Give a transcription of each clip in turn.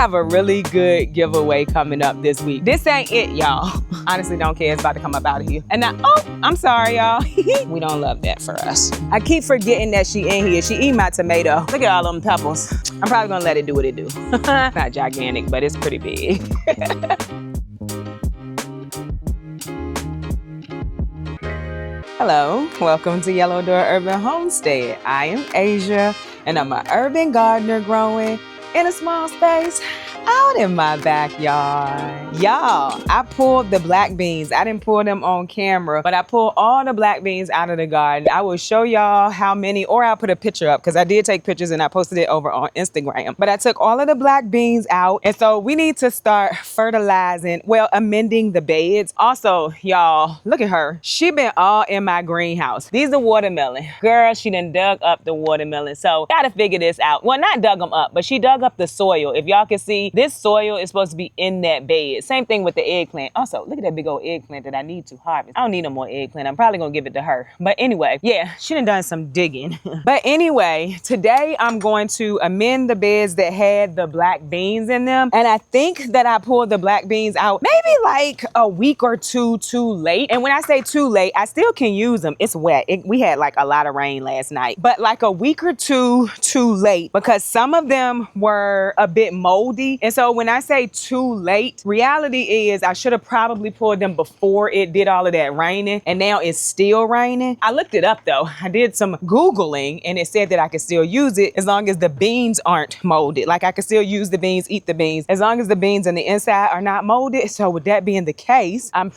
have a really good giveaway coming up this week. This ain't it, y'all. Honestly, don't care. It's about to come up out of here. And now, oh, I'm sorry, y'all. We don't love that for us. I keep forgetting that she in here. She eat my tomato. Look at all them pebbles. I'm probably gonna let it do what it do. Not gigantic, but it's pretty big. Hello, welcome to Yellow Door Urban Homestead. I am Asia, and I'm an urban gardener growing in a small space out in my backyard. Y'all, I pulled the black beans. I didn't pull them on camera, but I pulled all the black beans out of the garden. I will show y'all how many, or I'll put a picture up because I did take pictures and I posted it over on Instagram. But I took all of the black beans out, and so we need to start fertilizing, well, amending the beds. Also, y'all, look at her. She been all in my greenhouse. These are watermelon. Girl, she done dug up the watermelon. So gotta figure this out. Well, not dug them up, but she dug up the soil. If y'all can see, this soil is supposed to be in that bed. Same thing with the eggplant. Also, look at that big old eggplant that I need to harvest. I don't need no more eggplant. I'm probably gonna give it to her. But anyway, yeah, she done some digging. But anyway, today I'm going to amend the beds that had the black beans in them. And I think that I pulled the black beans out maybe like a week or two too late. And when I say too late, I still can use them. It's wet. We had like a lot of rain last night. But like a week or two too late, because some of them were a bit moldy. And so when I say too late, reality is I should have probably pulled them before it did all of that raining, and now it's still raining. I looked it up though. I did some Googling and it said that I could still use it as long as the beans aren't molded. Like I could still use the beans, eat the beans, as long as the beans on the inside are not molded. So with that being the case, right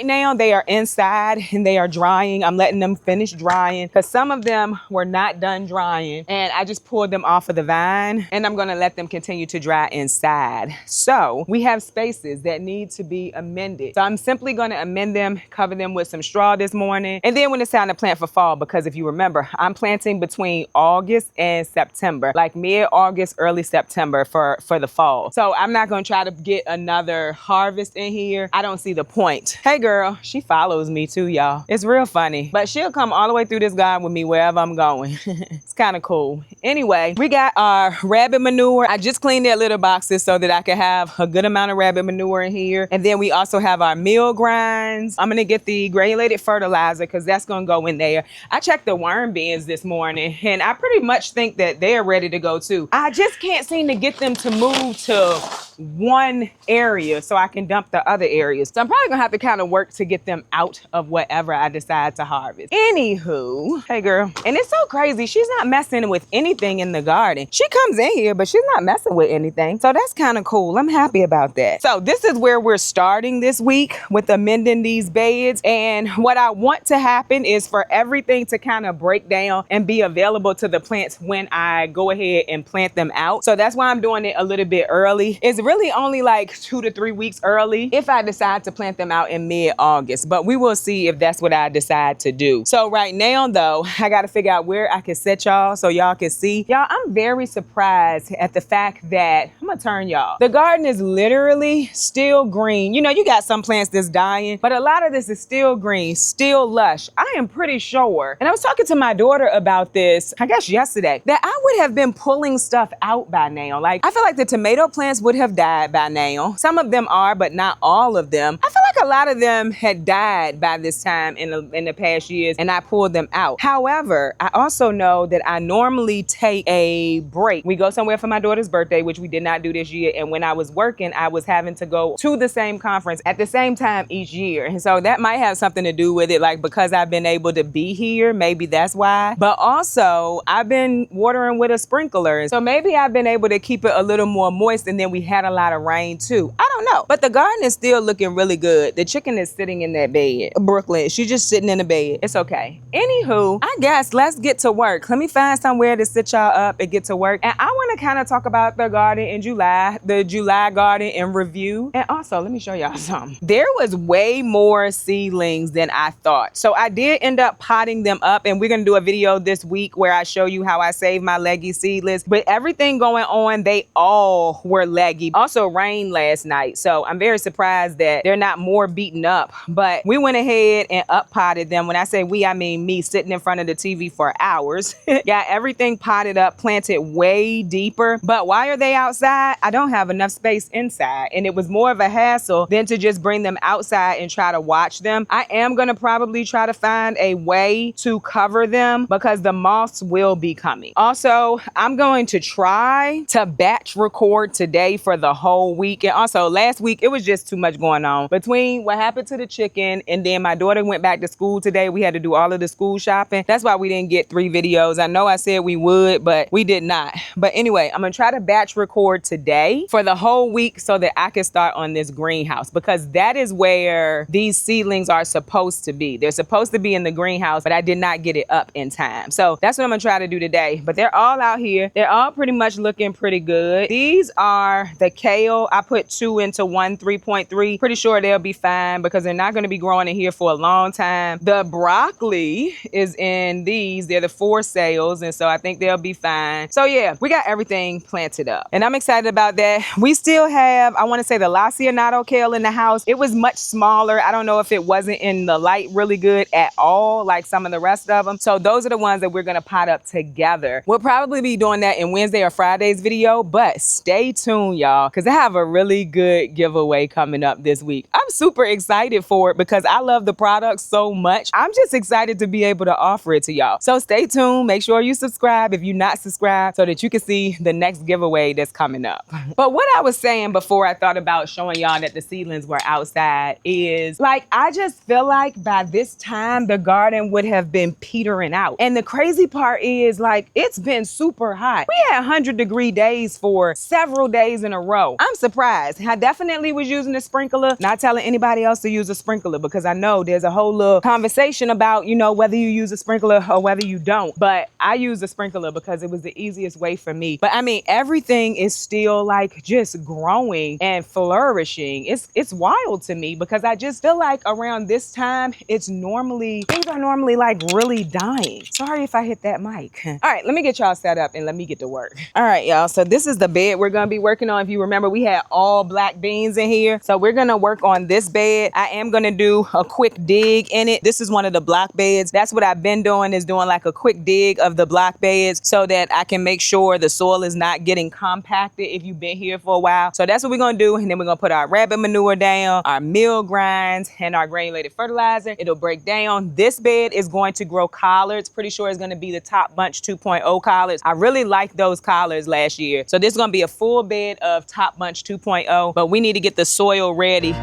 now they are inside and they are drying. I'm letting them finish drying because some of them were not done drying, and I just pulled them off of the vine, and I'm gonna let them continue to dry inside. So we have spaces that need to be amended. So I'm simply gonna amend them, cover them with some straw this morning. And then when it's time to plant for fall, because if you remember, I'm planting between August and September, like mid-August, early September for the fall. So I'm not gonna try to get another harvest in here. I don't see the point. Hey girl, she follows me too, y'all. It's real funny, but she'll come all the way through this garden with me wherever I'm going. It's kind of cool. Anyway, we got our rabbit manure. I just cleaned their litter boxes so that I can have a good amount of rabbit manure in here. And then we also have our meal grinds. I'm gonna get the granulated fertilizer because that's gonna go in there. I checked the worm bins this morning and I pretty much think that they're ready to go too. I just can't seem to get them to move to one area so I can dump the other areas. So I'm probably gonna have to kind of work to get them out of whatever I decide to harvest. Anywho, hey girl. And it's so crazy. She's not messing with anything in the garden. She comes in here, but she's not messing with anything. So that's kind of cool. I'm happy about that. So this is where we're starting this week with amending these beds. And what I want to happen is for everything to kind of break down and be available to the plants when I go ahead and plant them out. So that's why I'm doing it a little bit early. It's really only like 2 to 3 weeks early if I decide to plant them out in mid-August, but we will see if that's what I decide to do. So right now though, I got to figure out where I can set y'all so y'all can see. Y'all, I'm very surprised at the fact that, I'm gonna turn y'all, the garden is literally still green. You know, you got some plants that's dying, but a lot of this is still green, still lush. I am pretty sure, and I was talking to my daughter about this, I guess yesterday, that I would have been pulling stuff out by now. Like, I feel like the tomato plants would have died by now. Some of them are, but not all of them. I feel like a lot of them had died by this time in the past years, and I pulled them out. However, I also know that I normally take a break. We go somewhere for my daughter's birthday, which we did not do this year. And when I was working, I was having to go to the same conference at the same time each year. And so that might have something to do with it. Like, because I've been able to be here, maybe that's why. But also, I've been watering with a sprinkler. So maybe I've been able to keep it a little more moist. And then we had a lot of rain too. I don't know. But the garden is still looking really good. The chicken is sitting in that bed. Brooklyn, she's just sitting in the bed. It's okay. Anywho, I guess let's get to work. Let me find somewhere to sit y'all up and get to work. And I want to kind of talk about the garden in July, the July garden in review. And also, let me show y'all something. There was way more seedlings than I thought. So I did end up potting them up, and we're going to do a video this week where I show you how I save my leggy seedlings. But everything going on, they all were leggy. Also rained last night. site. So I'm very surprised that they're not more beaten up. But we went ahead and up potted them. When I say we, I mean me sitting in front of the TV for hours. Got everything potted up, planted way deeper. But why are they outside? I don't have enough space inside. And it was more of a hassle than to just bring them outside and try to watch them. I am going to probably try to find a way to cover them because the moths will be coming. Also, I'm going to try to batch record today for the whole week. And also last week, it was just too much going on. Between what happened to the chicken and then my daughter went back to school today, we had to do all of the school shopping. That's why we didn't get 3 videos. I know I said we would, but we did not. But anyway, I'm going to try to batch record today for the whole week so that I can start on this greenhouse because that is where these seedlings are supposed to be. They're supposed to be in the greenhouse, but I did not get it up in time. So that's what I'm going to try to do today. But they're all out here. They're all pretty much looking pretty good. These are the kale. I put 2 into 1 3.3. Pretty sure they'll be fine because they're not going to be growing in here for a long time. The broccoli is in these. They're the 4 sales, and so I think they'll be fine. So yeah, we got everything planted up, and I'm excited about that. We still have, I want to say, the Lacianato kale in the house. It was much smaller. I don't know if it wasn't in the light really good at all, like some of the rest of them. So those are the ones that we're going to pot up together. We'll probably be doing that in Wednesday or Friday's video, but stay tuned, y'all, because I have a really good giveaway coming up this week. I'm super excited for it because I love the product so much. I'm just excited to be able to offer it to y'all. So stay tuned. Make sure you subscribe if you're not subscribed so that you can see the next giveaway that's coming up. But what I was saying before I thought about showing y'all that the seedlings were outside is, like, I just feel like by this time the garden would have been petering out. And the crazy part is, like, it's been super hot. We had 100-degree days for several days in a row. I'm surprised. I definitely was using a sprinkler, not telling anybody else to use a sprinkler because I know there's a whole little conversation about, you know, whether you use a sprinkler or whether you don't. But I use a sprinkler because it was the easiest way for me. But I mean, everything is still like just growing and flourishing. It's wild to me because I just feel like around this time, things are normally like really dying. Sorry if I hit that mic. All right, let me get y'all set up and let me get to work. All right, y'all. So this is the bed we're gonna be working on. If you remember, we had all black beans in here. So we're gonna work on this bed. I am gonna do a quick dig in it. This is one of the block beds. That's what I've been doing, is doing like a quick dig of the block beds so that I can make sure the soil is not getting compacted if you've been here for a while. So that's what we're gonna do. And then we're gonna put our rabbit manure down, our meal grinds, and our granulated fertilizer. It'll break down. This bed is going to grow collards. Pretty sure it's gonna be the Top Bunch 2.0 collards. I really liked those collards last year. So this is gonna be a full bed of Top Bunch 2.0, but we need to get the soil ready.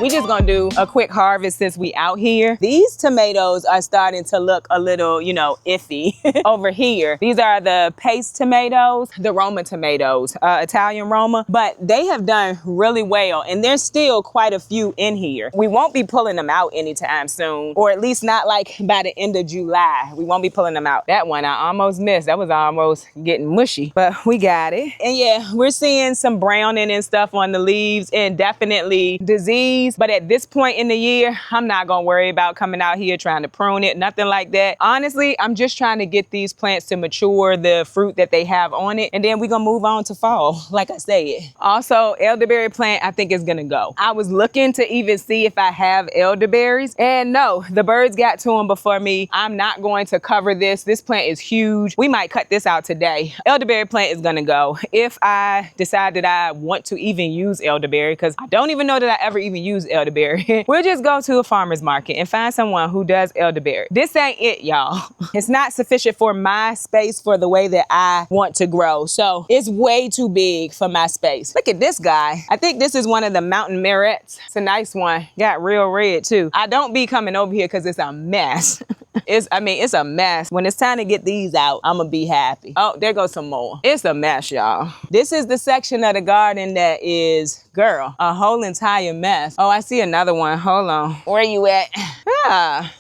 We just gonna do a quick harvest since we out here. These tomatoes are starting to look a little, you know, iffy over here. These are the paste tomatoes, the Roma tomatoes, Italian Roma, but they have done really well and there's still quite a few in here. We won't be pulling them out anytime soon, or at least not like by the end of July. We won't be pulling them out. That one I almost missed. That was almost getting mushy, but we got it. And yeah, we're seeing some browning and stuff on the leaves and definitely disease. But at this point in the year, I'm not gonna worry about coming out here trying to prune it, nothing like that. Honestly, I'm just trying to get these plants to mature the fruit that they have on it. And then we're gonna move on to fall, like I said. Also, elderberry plant, I think is gonna go. I was looking to even see if I have elderberries, and no, the birds got to them before me. I'm not going to cover this. This plant is huge. We might cut this out today. Elderberry plant is gonna go. If I decide that I want to even use elderberry, because I don't even know that I ever even use elderberry, we'll just go to a farmer's market and find someone who does elderberry. This ain't it, y'all. It's not sufficient for my space for the way that I want to grow. So it's way too big for my space. Look at this guy. I think this is one of the mountain merits. It's a nice one. Got real red too. I don't be coming over here because it's a mess. It's a mess. When it's time to get these out, I'm gonna be happy. Oh, there goes some more. It's a mess, y'all. This is the section of the garden that is, girl, a whole entire mess. Oh, I see another one. Hold on. Where you at? Ah.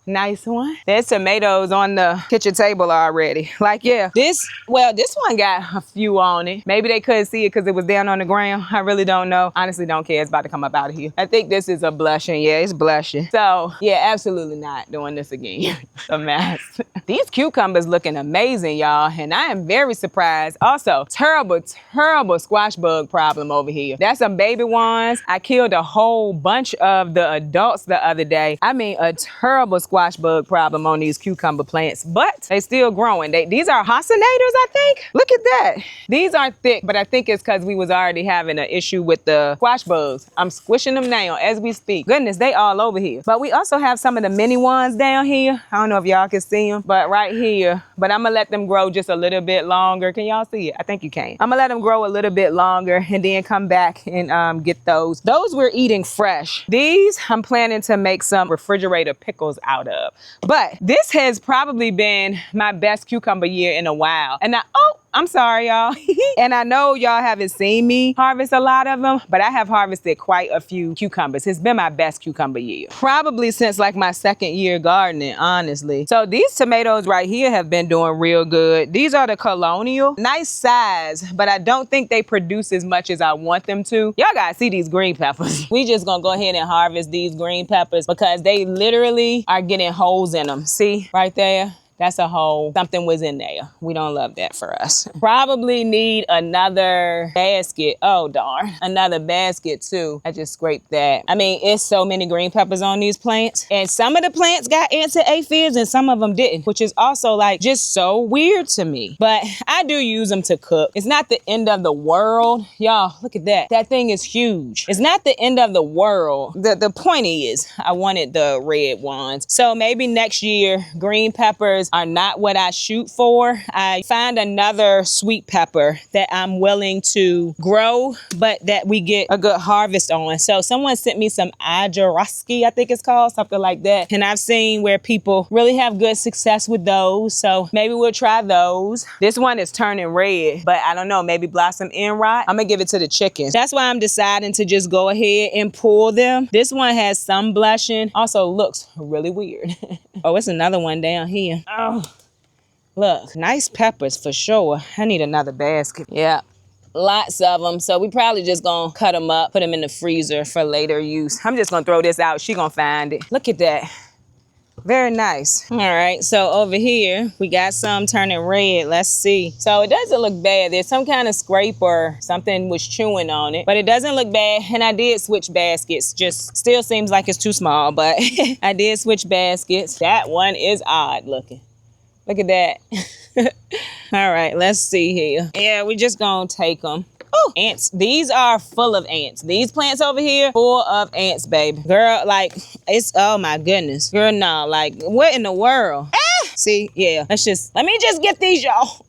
Nice one. There's tomatoes on the kitchen table already. Like, yeah, this one got a few on it. Maybe they couldn't see it because it was down on the ground. I really don't know. Honestly, don't care. It's about to come up out of here. I think this is a blushing. Yeah, it's blushing. So, yeah, absolutely not doing this again. A mess. These cucumbers looking amazing, y'all. And I am very surprised. Also, terrible squash bug problem over here. That's some baby ones. I killed a whole bunch of the adults the other day. I mean, a terrible squash bug problem on these cucumber plants, but they still growing. These are hocinators, I think. Look at that. These aren't thick, but I think it's because we was already having an issue with the squash bugs. I'm squishing them now as we speak. Goodness, they all over here. But we also have some of the mini ones down here. I don't know if y'all can see them, but right here. But I'm gonna let them grow just a little bit longer. Can y'all see it? I think you can. I'm gonna let them grow a little bit longer and then come back and get those. Those we're eating fresh. These I'm planning to make some refrigerator pickles out of. But this has probably been my best cucumber year in a while. And I'm sorry, y'all. And I know y'all haven't seen me harvest a lot of them, but I have harvested quite a few cucumbers. It's been my best cucumber year. Probably since like my second year gardening, honestly. So these tomatoes right here have been doing real good. These are the colonial. Nice size, but I don't think they produce as much as I want them to. Y'all gotta see these green peppers. We just gonna go ahead and harvest these green peppers because they literally are getting holes in them. See, right there? That's a hole. Something was in there. We don't love that for us. Probably need another basket. Oh, darn. Another basket, too. I just scraped that. I mean, it's so many green peppers on these plants. And some of the plants got anti-aphids and some of them didn't, which is also like just so weird to me. But I do use them to cook. It's not the end of the world. Y'all, look at that. That thing is huge. It's not the end of the world. The point is, I wanted the red ones. So maybe next year, green peppers are not what I shoot for. I find another sweet pepper that I'm willing to grow, but that we get a good harvest on. So someone sent me some Ajaroski, I think it's called, something like that. And I've seen where people really have good success with those. So maybe we'll try those. This one is turning red, but I don't know, maybe blossom end rot. I'm gonna give it to the chickens. That's why I'm deciding to just go ahead and pull them. This one has some blushing, also looks really weird. Oh, it's another one down here. Oh, look, nice peppers for sure. I need another basket. Yeah, lots of them. So we probably just gonna cut them up, put them in the freezer for later use. I'm just gonna throw this out. She gonna find it. Look at that. Very nice. All right, so over here, we got some turning red. Let's see. So it doesn't look bad. There's some kind of scrape or something was chewing on it, but it doesn't look bad. And I did switch baskets. Just still seems like it's too small, but I did switch baskets. That one is odd looking. Look at that. All right, let's see here. Yeah, we just gonna take them. Oh, ants. These are full of ants. These plants over here, full of ants, baby. Girl, like, it's, oh my goodness. Girl, no, like, what in the world? Ah! See, yeah, let me just get these, y'all.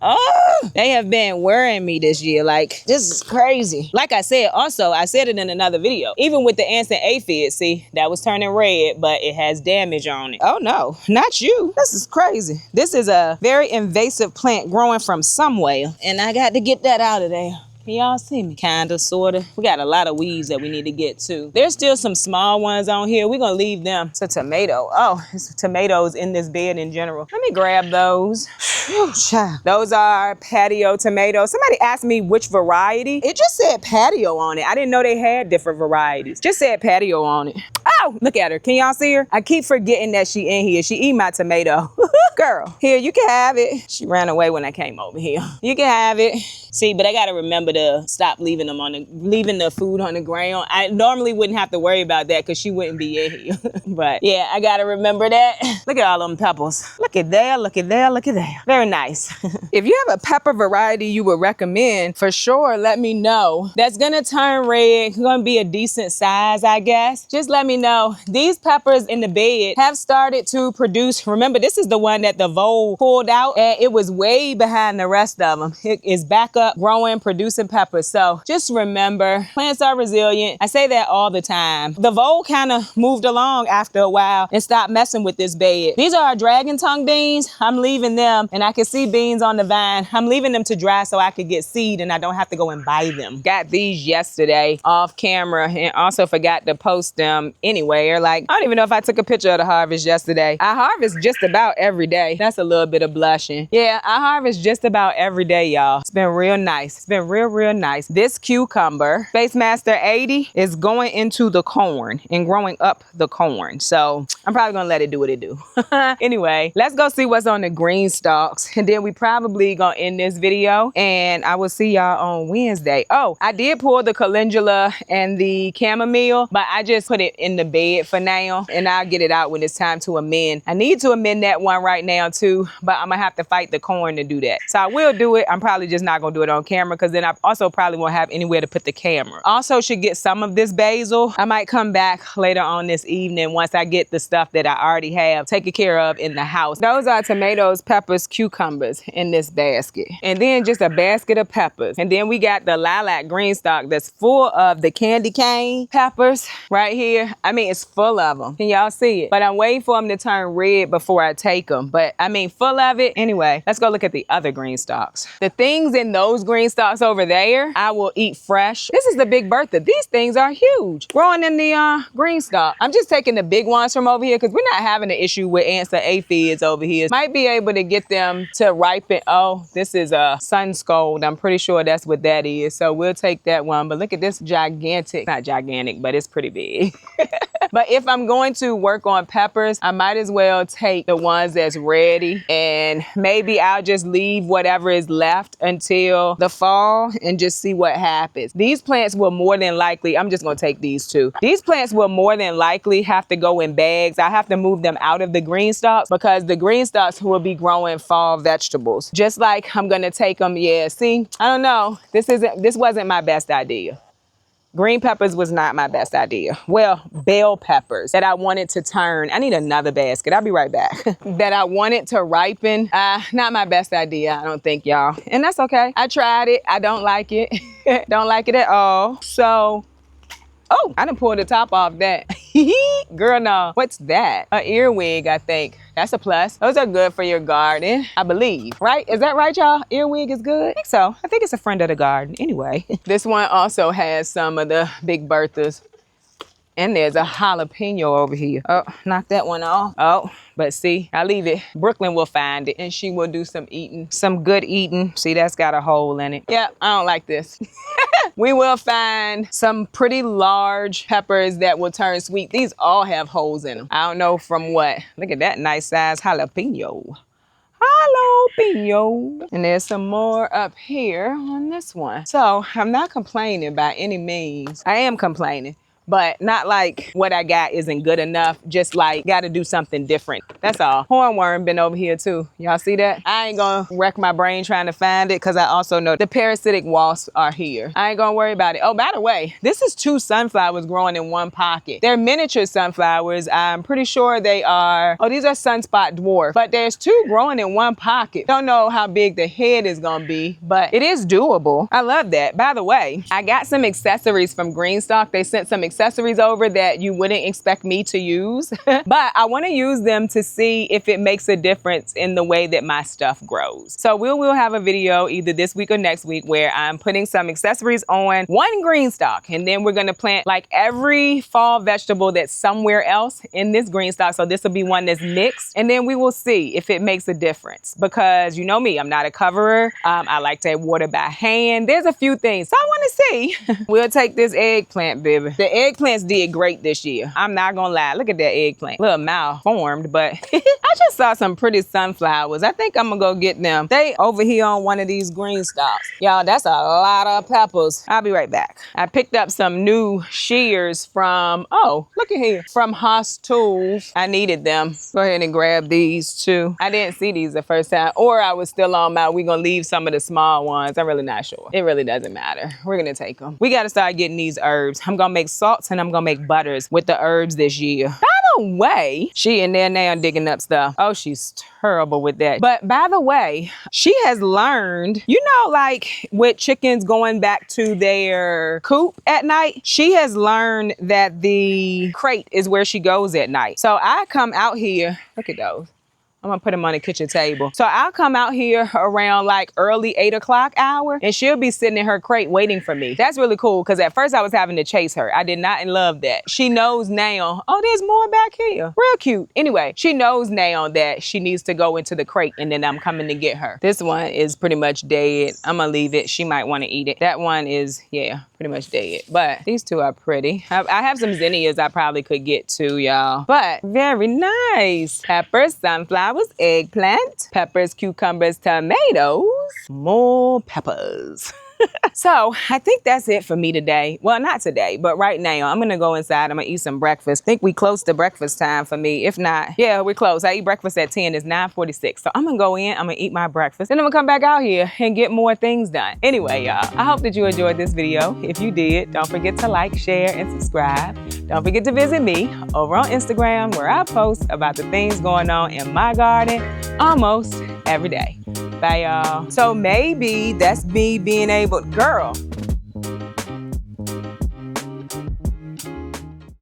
Oh, they have been worrying me this year. Like, this is crazy. Like I said, also, I said it in another video. Even with the ants and aphids, see, that was turning red, but it has damage on it. Oh no, not you. This is crazy. This is a very invasive plant growing from somewhere, and I got to get that out of there. Can y'all see me? Kinda, sorta. We got a lot of weeds that we need to get to. There's still some small ones on here. We're gonna leave them. It's a tomato. Oh, it's tomatoes in this bed in general. Let me grab those. Whew, child. Those are patio tomatoes. Somebody asked me which variety. It just said patio on it. I didn't know they had different varieties. Just said patio on it. Oh, look at her. Can y'all see her? I keep forgetting that she in here. She eat my tomato. Girl, here, you can have it. She ran away when I came over here. You can have it. See, but I gotta remember to stop leaving the food on the ground. I normally wouldn't have to worry about that because she wouldn't be in here. But yeah, I gotta remember that. Look at all them peppers. Look at there, look at there, look at there. Very nice. If you have a pepper variety you would recommend, for sure, let me know. That's gonna turn red, gonna be a decent size, I guess. Just let me know. These peppers in the bed have started to produce. Remember, this is the one that the vole pulled out and it was way behind the rest of them. It is back up, growing, producing peppers. So just remember, plants are resilient. I say that all the time. The vole kind of moved along after a while and stopped messing with this bed. These are our dragon tongue beans. I'm leaving them and And I can see beans on the vine. I'm leaving them to dry so I could get seed and I don't have to go and buy them. Got these yesterday off camera and also forgot to post them anywhere. Like, I don't even know if I took a picture of the harvest yesterday. I harvest just about every day. That's a little bit of blushing. Yeah, I harvest just about every day, y'all. It's been real nice. It's been real nice. This cucumber, Space Master 80, is going into the corn and growing up the corn. So I'm probably gonna let it do what it do. Anyway, let's go see what's on the green stalks. And then we probably gonna end this video and I will see y'all on Wednesday. Oh, I did pull the calendula and the chamomile, but I just put it in the bed for now and I'll get it out when it's time to amend. I need to amend that one right now too, but I'm gonna have to fight the corn to do that. So I will do it. I'm probably just not gonna do it on camera because then I also probably won't have anywhere to put the camera. Also should get some of this basil. I might come back later on this evening once I get the stuff that I already have taken care of in the house. Those are tomatoes, peppers, cucumbers in this basket. And then just a basket of peppers. And then we got the lilac green stalk that's full of the candy cane peppers right here. I mean, it's full of them. Can y'all see it? But I'm waiting for them to turn red before I take them. But I mean, full of it. Anyway, let's go look at the other green stalks. The things in those green stalks over there, I will eat fresh. This is the Big Bertha. These things are huge. Growing in the green stalk. I'm just taking the big ones from over here because we're not having an issue with ants or aphids over here. Might be able to get them to ripen. Oh, this is a sun scold. I'm pretty sure that's what that is. So we'll take that one. But look at this gigantic, not gigantic, but it's pretty big. But if I'm going to work on peppers, I might as well take the ones that's ready and maybe I'll just leave whatever is left until the fall and just see what happens. These plants will more than likely, I'm just gonna take these two. These plants will more than likely have to go in bags. I have to move them out of the green stalks because the green stalks will be growing fall vegetables. Just like I'm gonna take them, yeah, see, I don't know. This wasn't my best idea. Green peppers was not my best idea. Well, bell peppers that I wanted to turn. I need another basket. I'll be right back. That I wanted to ripen. Not my best idea, I don't think, y'all. And that's okay. I tried it. I don't like it. Don't like it at all. So, oh, I done pulled the top off that. Girl, no. What's that? An earwig, I think. That's a plus. Those are good for your garden, I believe. Right? Is that right, y'all? Earwig is good? I think so. I think it's a friend of the garden. Anyway. This one also has some of the Big Berthas. And there's a jalapeno over here. Oh, knock that one off. Oh, but see, I leave it. Brooklyn will find it and she will do some eating, some good eating. See, that's got a hole in it. Yeah, I don't like this. We will find some pretty large peppers that will turn sweet. These all have holes in them. I don't know from what. Look at that nice size jalapeno. Jalapeno. And there's some more up here on this one. So I'm not complaining by any means. I am complaining, but not like what I got isn't good enough. Just like, gotta do something different. That's all. Hornworm been over here too. Y'all see that? I ain't gonna wreck my brain trying to find it because I also know the parasitic wasps are here. I ain't gonna worry about it. Oh, by the way, this is 2 sunflowers growing in one pocket. They're miniature sunflowers. I'm pretty sure they are, oh, these are sunspot dwarf, but there's 2 growing in one pocket. Don't know how big the head is gonna be, but it is doable. I love that. By the way, I got some accessories from Greenstock. They sent some accessories over that you wouldn't expect me to use, but I want to use them to see if it makes a difference in the way that my stuff grows. So we will have a video either this week or next week where I'm putting some accessories on one Greenstock, and then we're going to plant like every fall vegetable that's somewhere else in this Greenstock. So this will be one that's mixed, and then we will see if it makes a difference, because you know me, I'm not a coverer. I like to water by hand. There's a few things, so I want to see. We'll take this eggplant, baby. The eggplants did great this year. I'm not gonna lie. Look at that eggplant. Little malformed, but I just saw some pretty sunflowers. I think I'm gonna go get them. They over here on one of these green stalks. Y'all, that's a lot of peppers. I'll be right back. I picked up some new shears from, oh, look at here, from Haas Tools. I needed them. Go ahead and grab these too. I didn't see these the first time, or I was still on my, we gonna leave some of the small ones. I'm really not sure. It really doesn't matter. We're gonna take them. We gotta start getting these herbs. I'm gonna make salts and I'm gonna make butters with the herbs this year. By the way, she in there now digging up stuff. Oh, she's terrible with that. But by the way, she has learned, you know, like with chickens going back to their coop at night, she has learned that the crate is where she goes at night. So I come out here, look at those. I'm gonna put him on the kitchen table. So I'll come out here around like early 8 o'clock hour and she'll be sitting in her crate waiting for me. That's really cool because at first I was having to chase her. I did not love that. She knows now, oh, there's more back here. Real cute. Anyway, she knows now that she needs to go into the crate and then I'm coming to get her. This one is pretty much dead. I'm gonna leave it. She might want to eat it. That one is, yeah, pretty much dead. But these two are pretty. I have some zinnias I probably could get to, y'all. But very nice. Peppers, sunflowers, eggplant, peppers, cucumbers, tomatoes, more peppers. So I think that's it for me today. Well, not today, but right now I'm gonna go inside. I'm gonna eat some breakfast. I think we close to breakfast time for me. If not, yeah, we're close. I eat breakfast at 10. It's 9:46. So I'm gonna go in, I'm gonna eat my breakfast. Then I'm gonna come back out here and get more things done. Anyway, y'all, I hope that you enjoyed this video. If you did, don't forget to like, share, and subscribe. Don't forget to visit me over on Instagram where I post about the things going on in my garden almost every day. Bye, y'all. So maybe that's me being able, girl,